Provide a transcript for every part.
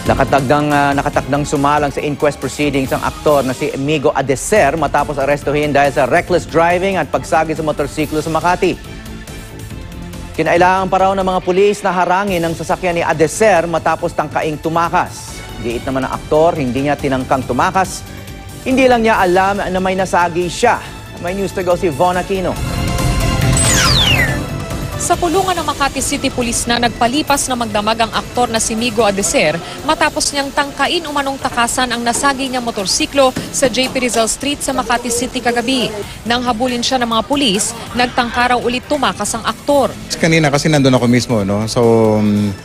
Nakatakdang sumalang sa inquest proceedings ang aktor na si Amigo Adeser matapos arestuhin dahil sa reckless driving at pagsagi sa motorsiklo sa Makati. Kinailangan pa raw ng mga pulis na harangin ang sasakyan ni Adeser matapos tangkaing tumakas. Giit naman ng aktor, hindi niya tinangkang tumakas. Hindi lang niya alam na may nasagi siya. May news to go si Von Aquino. Sa kulungan ng Makati City Police na nagpalipas na magdamag ang aktor na si Amigo Adeser matapos niyang tangkain umanong takasan ang nasagi niyang motorsiklo sa JP Rizal Street sa Makati City kagabi. Nang habulin siya ng mga pulis, nagtangka raw ulit tumakas ang aktor. Kanina kasi nandun ako mismo, no? So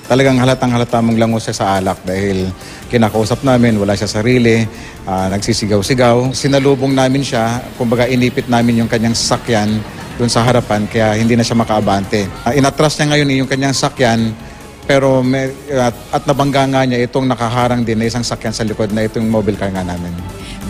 talagang halatang-halata mong lango siya sa alak dahil kinakausap namin, wala siya sarili, nagsisigaw-sigaw. Sinalubong namin siya, kumbaga inipit namin yung kanyang sasakyan doon sa harapan kaya hindi na siya makaabante. Inatras niya ngayon yung kanyang sakyan pero at nabangga nga niya itong nakaharang din na isang sakyan sa likod na itong mobile car nga namin.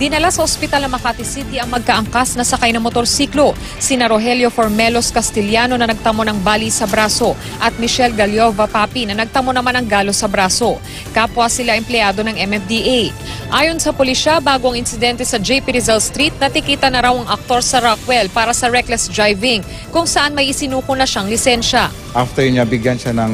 Dinala sa ospital ng Makati City ang magkaangkas na sakay ng motorsiklo, sina Rogelio Formelos Castillano na nagtamo ng bali sa braso at Michelle Galiova Papi na nagtamo naman ng galo sa braso. Kapwa sila empleyado ng MFDA. Ayon sa pulisya, bago ang insidente sa JP Rizal Street, natikita na raw ang aktor sa Rockwell para sa reckless driving kung saan may isinuko na siyang lisensya. After niya bigyan siya ng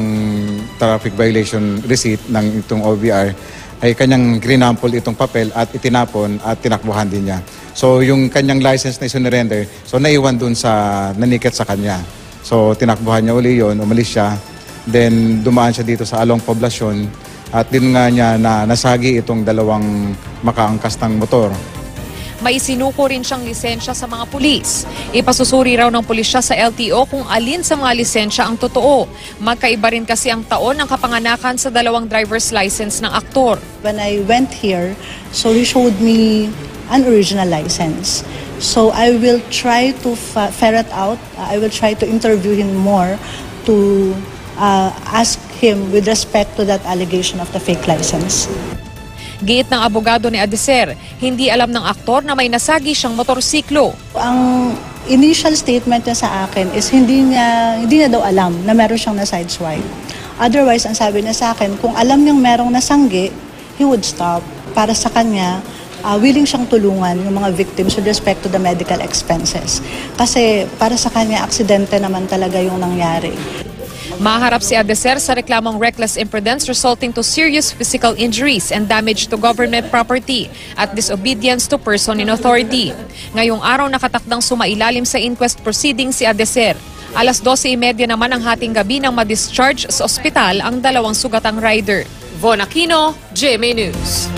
traffic violation receipt ng itong OVR, ay kanyang grinampol itong papel at itinapon at tinakbuhan din niya. So yung kanyang license na isunurrender, so naiwan dun sa naniket sa kanya. So tinakbuhan niya uli yun, umalis siya. Then dumaan siya dito sa Along Poblacion at din nga niya na nasagi itong dalawang makaangkas ng motor. May isinuko rin siyang lisensya sa mga pulis. Ipasusuri raw ng pulisya sa LTO kung alin sa mga lisensya ang totoo. Magkaiba rin kasi ang taon ng kapanganakan sa dalawang driver's license ng aktor. When I went here, so he showed me an original license. So I will try to ferret out, I will try to interview him more to ask him with respect to that allegation of the fake license. Giit ng abogado ni Adeser, hindi alam ng aktor na may nasagi siyang motorsiklo. Ang initial statement niya sa akin is hindi niya daw alam na meron siyang na-sideswipe. Otherwise, ang sabi niya sa akin, kung alam niyang merong nasanggi, he would stop. Para sa kanya, willing siyang tulungan yung mga victims with respect to the medical expenses. Kasi para sa kanya, aksidente naman talaga yung nangyari. Maharap si Adeser sa reklamong reckless imprudence resulting to serious physical injuries and damage to government property at disobedience to person in authority. Ngayong araw nakatakdang sumailalim sa inquest proceedings si Adeser. Alas 12:30 naman ang hating gabi nang ma-discharge sa ospital ang dalawang sugatang rider. Von Aquino, GMA News.